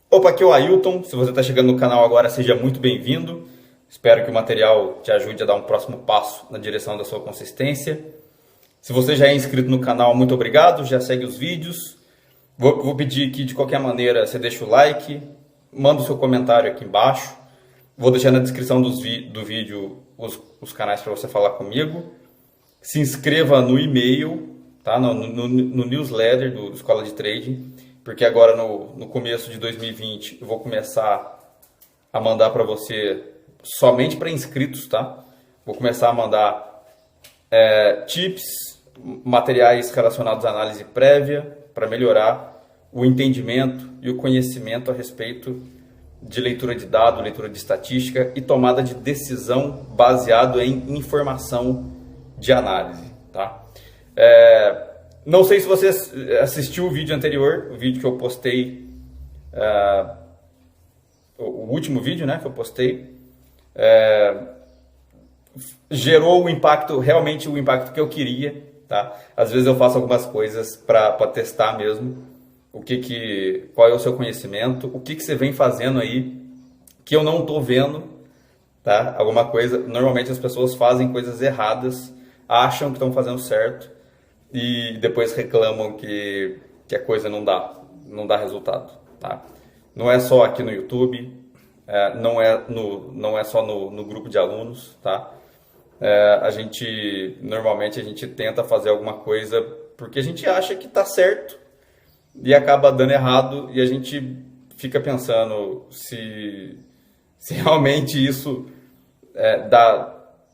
Opa, aqui é o Ailton. Se você está chegando no canal agora, seja muito bem-vindo. Espero que o material te ajude a dar um próximo passo na direção da sua consistência. Se você já é inscrito no canal, muito obrigado. Já segue os vídeos. Vou pedir que, de qualquer maneira, você deixe o like, manda o seu comentário aqui embaixo. Vou deixar na descrição do vídeo os canais para você falar comigo. Se inscreva no e-mail, tá? no newsletter do Escola de Trading, porque agora no começo de 2020 eu vou começar a mandar para você somente para inscritos, tá? Vou começar a mandar tips, materiais relacionados à análise prévia para melhorar o entendimento e o conhecimento a respeito de leitura de dado, leitura de estatística e tomada de decisão baseado em informação de análise, tá? Não sei se você assistiu o vídeo anterior, o vídeo que eu postei, o último vídeo, né, que eu postei, gerou o impacto, realmente o impacto que eu queria, tá? Às vezes eu faço algumas coisas para testar mesmo, qual é o seu conhecimento, o que você vem fazendo aí que eu não estou vendo, tá? Alguma coisa, normalmente as pessoas fazem coisas erradas, acham que estão fazendo certo e depois reclamam que a coisa não dá resultado, tá? Não é só aqui no YouTube, não é só no grupo de alunos, tá? Normalmente a gente tenta fazer alguma coisa porque a gente acha que está certo e acaba dando errado e a gente fica pensando se realmente isso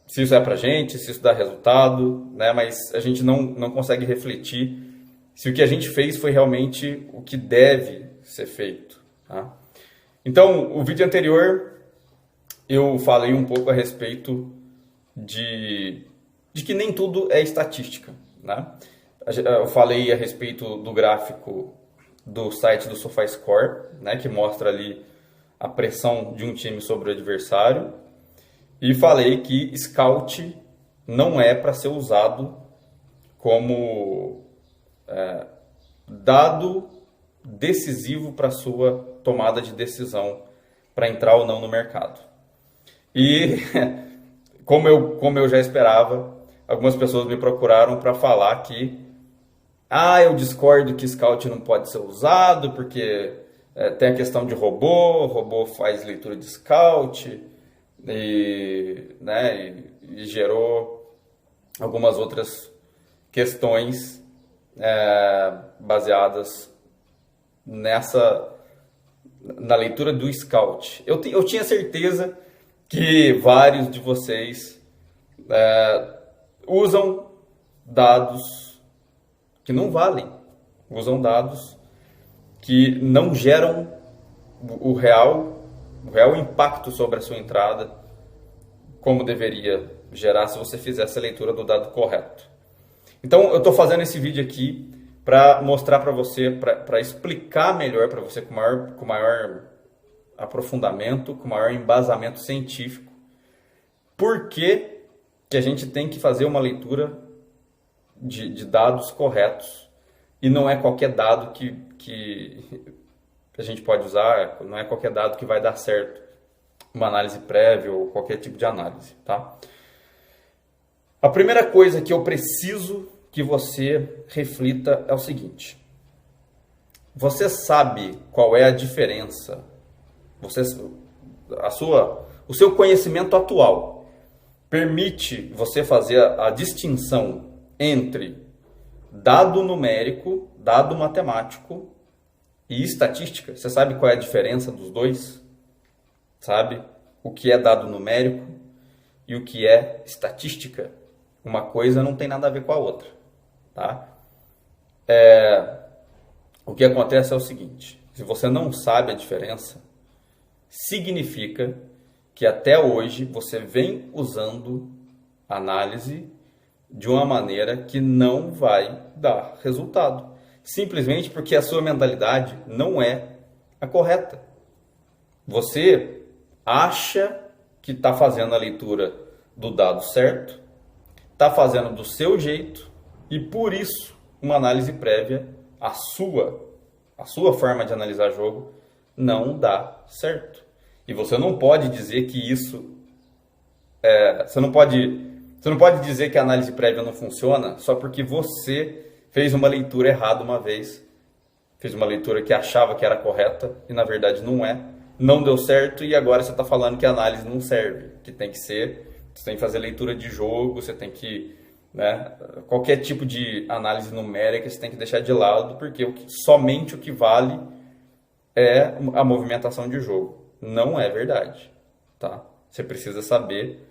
se isso é pra gente, se isso dá resultado, né? Mas a gente não consegue refletir se o que a gente fez foi realmente o que deve ser feito, tá? Então, o vídeo anterior eu falei um pouco a respeito de que nem tudo é estatística, né? Eu falei a respeito do gráfico do site do SofaScore, né, que mostra ali a pressão de um time sobre o adversário. E falei que Scout não é para ser usado como dado decisivo para a sua tomada de decisão para entrar ou não no mercado. E como eu já esperava, algumas pessoas me procuraram para falar que eu discordo que Scout não pode ser usado porque tem a questão de robô, o robô faz leitura de Scout e gerou algumas outras questões baseadas na leitura do Scout. Eu tinha certeza que vários de vocês usam dados que não valem, usam dados que não geram o real impacto sobre a sua entrada como deveria gerar se você fizesse a leitura do dado correto. Então eu estou fazendo esse vídeo aqui para mostrar para você, para explicar melhor para você com maior aprofundamento, com maior embasamento científico, por que a gente tem que fazer uma leitura de dados corretos e não é qualquer dado que a gente pode usar, não é qualquer dado que vai dar certo uma análise prévia ou qualquer tipo de análise, tá? A primeira coisa que eu preciso que você reflita é o seguinte: você sabe qual é a diferença? O seu conhecimento atual permite você fazer a distinção entre dado numérico, dado matemático e estatística? Você sabe qual é a diferença dos dois? Sabe o que é dado numérico e o que é estatística? Uma coisa não tem nada a ver com a outra, tá? O que acontece é o seguinte: se você não sabe a diferença, significa que até hoje você vem usando análise de uma maneira que não vai dar resultado, simplesmente porque a sua mentalidade não é a correta. Você acha que está fazendo a leitura do dado certo, está fazendo do seu jeito e por isso uma análise prévia, a sua forma de analisar jogo, não dá certo. E você não pode dizer que isso... Você não pode dizer que a análise prévia não funciona só porque você fez uma leitura errada uma vez, fez uma leitura que achava que era correta e na verdade não é, não deu certo e agora você está falando que a análise não serve, que tem que ser, você tem que fazer leitura de jogo, você tem que, né, qualquer tipo de análise numérica você tem que deixar de lado, porque somente o que vale é a movimentação de jogo. Não é verdade, tá? Você precisa saber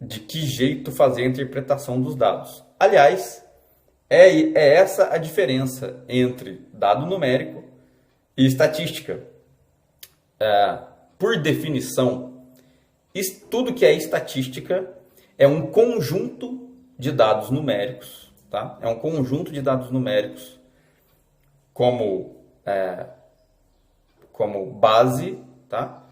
de que jeito fazer a interpretação dos dados. Aliás, é essa a diferença entre dado numérico e estatística. Por definição, tudo que é estatística é um conjunto de dados numéricos, tá? É um conjunto de dados numéricos como base, tá?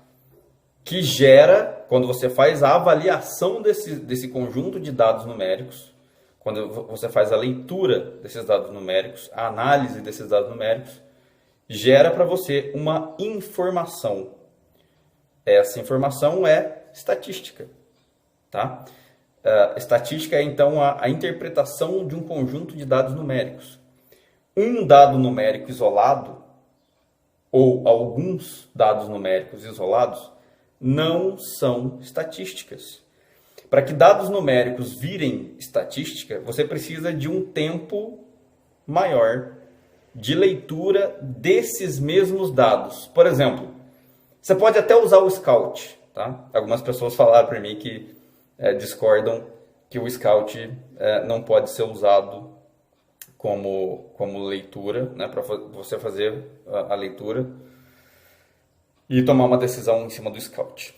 Que gera, quando você faz a avaliação desse conjunto de dados numéricos, quando você faz a leitura desses dados numéricos, a análise desses dados numéricos, gera para você uma informação. Essa informação é estatística, tá? Estatística é, então, a interpretação de um conjunto de dados numéricos. Um dado numérico isolado, ou alguns dados numéricos isolados, não são estatísticas. Para que dados numéricos virem estatística, você precisa de um tempo maior de leitura desses mesmos dados. Por exemplo, você pode até usar o Scout, tá? Algumas pessoas falaram para mim que discordam que o Scout não pode ser usado como leitura, né? Para você fazer a leitura e tomar uma decisão em cima do Scout.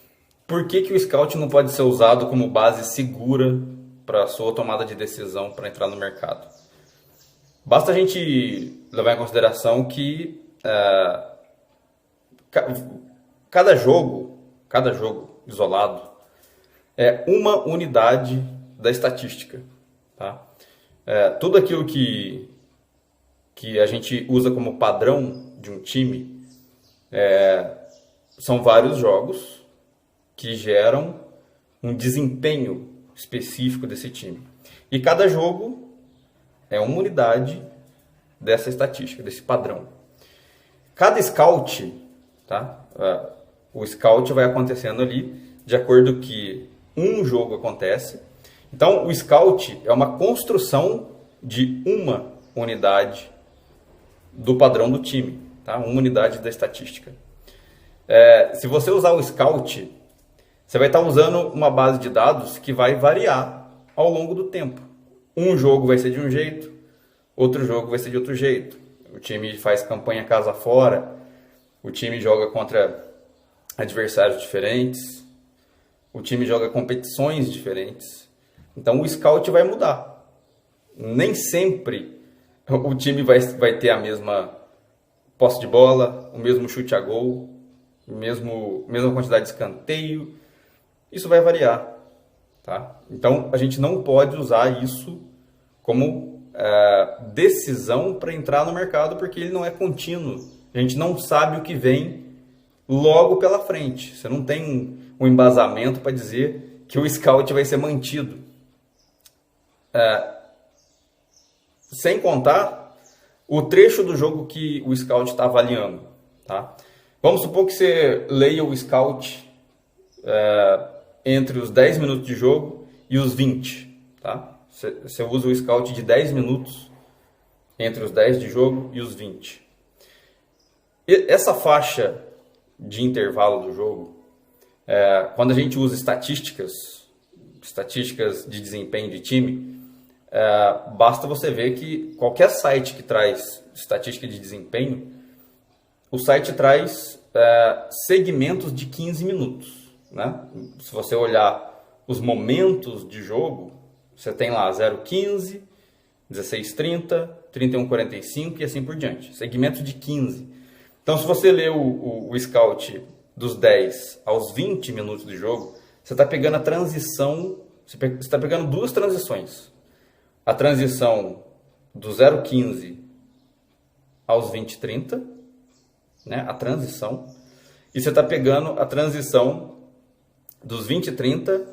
Por que o Scout não pode ser usado como base segura para a sua tomada de decisão para entrar no mercado? Basta a gente levar em consideração que cada jogo isolado é uma unidade da estatística, tá? Tudo aquilo que a gente usa como padrão de um time são vários jogos que geram um desempenho específico desse time. E cada jogo é uma unidade dessa estatística, desse padrão. Cada scout, tá? O scout vai acontecendo ali de acordo que um jogo acontece. Então, o scout é uma construção de uma unidade do padrão do time, tá? Uma unidade da estatística. Se você usar o Scout, você vai estar usando uma base de dados que vai variar ao longo do tempo. Um jogo vai ser de um jeito, outro jogo vai ser de outro jeito. O time faz campanha casa fora, o time joga contra adversários diferentes, o time joga competições diferentes. Então o Scout vai mudar. Nem sempre o time vai ter a mesma posse de bola, o mesmo chute a gol, mesma quantidade de escanteio. Isso vai variar, tá? Então a gente não pode usar isso como decisão para entrar no mercado, porque ele não é contínuo. A gente não sabe o que vem logo pela frente. Você não tem um embasamento para dizer que o Scout vai ser mantido. Sem contar o trecho do jogo que o Scout está avaliando, tá? Vamos supor que você leia o Scout entre os 10 minutos de jogo e os 20, tá? Você usa o Scout de 10 minutos entre os 10 de jogo e os 20. E essa faixa de intervalo do jogo, quando a gente usa estatísticas de desempenho de time, basta você ver que qualquer site que traz estatística de desempenho, o site traz segmentos de 15 minutos, né? Se você olhar os momentos de jogo, você tem lá 0,15, 16,30, 31,45 e assim por diante. Segmentos de 15. Então, se você ler o Scout dos 10 aos 20 minutos de jogo, você está pegando a transição, você está pegando duas transições. A transição do 0,15 aos 20,30 né, a transição, e você está pegando a transição dos 20 e 30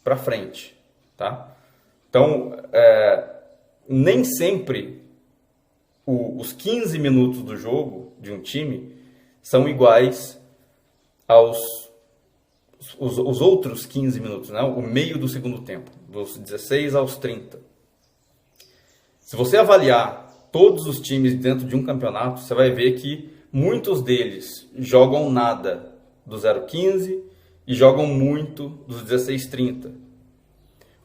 para frente, tá? Então, nem sempre os 15 minutos do jogo de um time são iguais aos os outros 15 minutos, né? O meio do segundo tempo, dos 16 aos 30. Se você avaliar todos os times dentro de um campeonato, você vai ver que muitos deles jogam nada do 0,15 e jogam muito dos 16,30.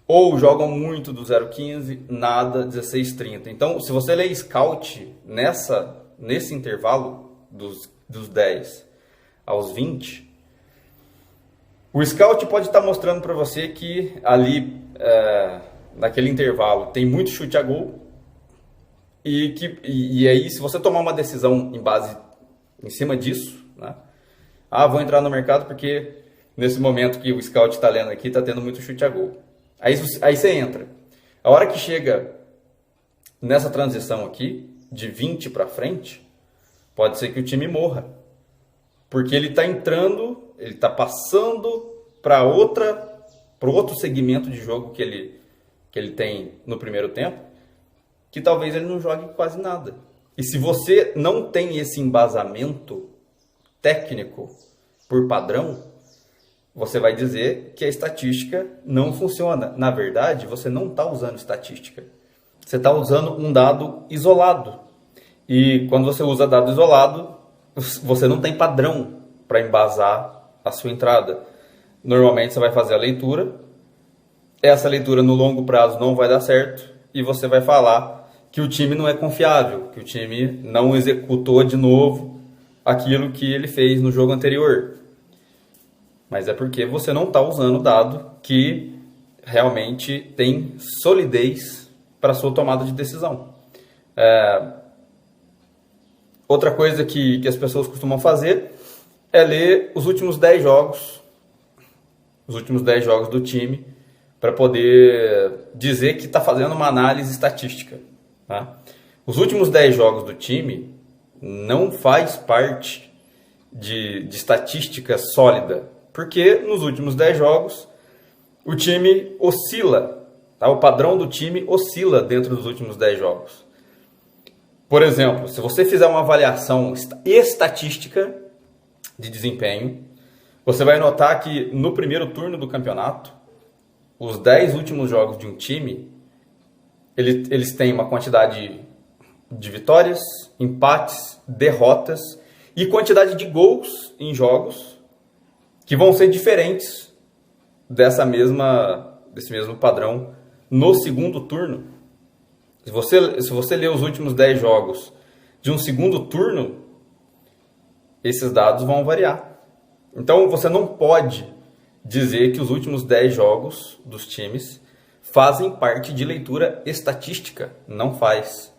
Ou jogam muito do 0,15, nada 16,30. Então, se você ler Scout nesse intervalo dos 10 aos 20, o Scout pode estar mostrando para você que ali, naquele intervalo, tem muito chute a gol. E aí, se você tomar uma decisão em cima disso, né? Vou entrar no mercado porque nesse momento que o Scout está lendo aqui, está tendo muito chute a gol. Aí você entra. A hora que chega nessa transição aqui, de 20 para frente, pode ser que o time morra. Porque ele está entrando, ele está passando para outro segmento de jogo que ele tem no primeiro tempo, que talvez ele não jogue quase nada. E se você não tem esse embasamento técnico por padrão, você vai dizer que a estatística não funciona. Na verdade, você não está usando estatística. Você está usando um dado isolado. E quando você usa dado isolado, você não tem padrão para embasar a sua entrada. Normalmente você vai fazer a leitura. Essa leitura no longo prazo não vai dar certo. E você vai falar que o time não é confiável, que o time não executou de novo aquilo que ele fez no jogo anterior. Mas é porque você não está usando o dado que realmente tem solidez para a sua tomada de decisão. Outra coisa que as pessoas costumam fazer é ler os últimos 10 jogos do time para poder dizer que está fazendo uma análise estatística. Tá? Os últimos 10 jogos do time não faz parte de estatística sólida, porque nos últimos 10 jogos o time oscila, tá? O padrão do time oscila dentro dos últimos 10 jogos. Por exemplo, se você fizer uma avaliação estatística de desempenho, você vai notar que no primeiro turno do campeonato, os 10 últimos jogos de um time, eles têm uma quantidade de vitórias, empates, derrotas e quantidade de gols em jogos que vão ser diferentes desse mesmo padrão no segundo turno. Se você ler os últimos 10 jogos de um segundo turno, esses dados vão variar. Então você não pode dizer que os últimos 10 jogos dos times fazem parte de leitura estatística. Não faz.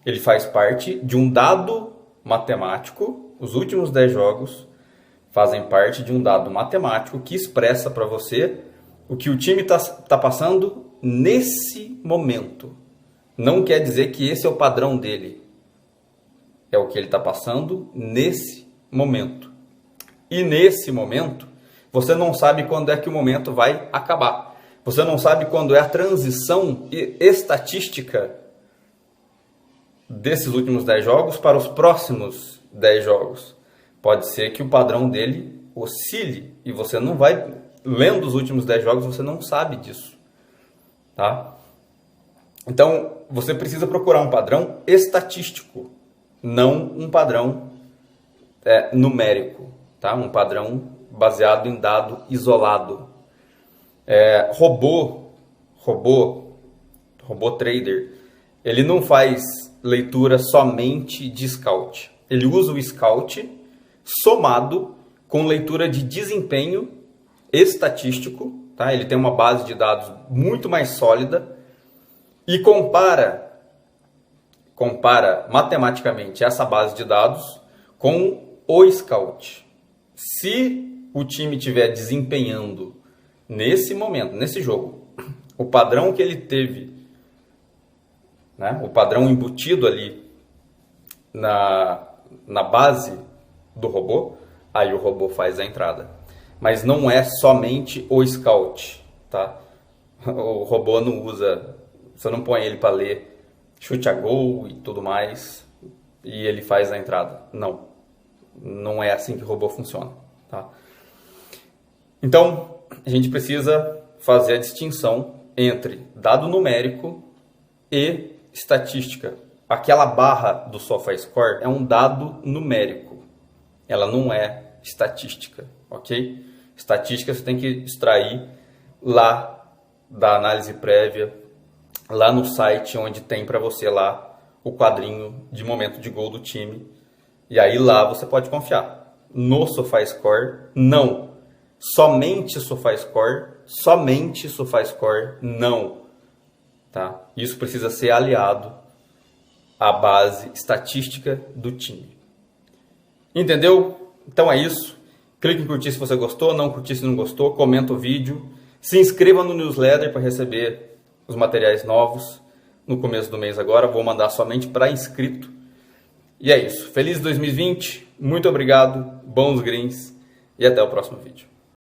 Ele faz parte de um dado matemático. Os últimos 10 jogos fazem parte de um dado matemático que expressa para você o que o time está passando nesse momento. Não quer dizer que esse é o padrão dele. É o que ele está passando nesse momento. E nesse momento, você não sabe quando é que o momento vai acabar. Você não sabe quando é a transição estatística desses últimos 10 jogos para os próximos 10 jogos. Pode ser que o padrão dele oscile e você não vai, lendo os últimos 10 jogos, você não sabe disso. Tá? Então, você precisa procurar um padrão estatístico, não um padrão numérico, tá? Um padrão baseado em dado isolado. Robô trader, ele não faz leitura somente de Scout. Ele usa o Scout somado com leitura de desempenho estatístico, tá? Ele tem uma base de dados muito mais sólida e compara matematicamente essa base de dados com o Scout. Se o time estiver desempenhando nesse momento, nesse jogo, o padrão que ele teve, né, o padrão embutido ali na base do robô, aí o robô faz a entrada. Mas não é somente o scout, tá? O robô não usa, você não põe ele para ler chute a gol e tudo mais e ele faz a entrada. Não, não é assim que o robô funciona, tá? Então, a gente precisa fazer a distinção entre dado numérico e estatística. Aquela barra do SofaScore é um dado numérico, ela não é estatística, ok? Estatística você tem que extrair lá da análise prévia, lá no site onde tem para você lá o quadrinho de momento de gol do time. E aí lá você pode confiar. No SofaScore, não. Somente SofaScore, não. Tá? Isso precisa ser aliado à base estatística do time. Entendeu? Então é isso. Clique em curtir se você gostou, não curtir se não gostou, comenta o vídeo. Se inscreva no newsletter para receber os materiais novos no começo do mês agora. Vou mandar somente para inscrito. E é isso. Feliz 2020, muito obrigado, bons greens e até o próximo vídeo.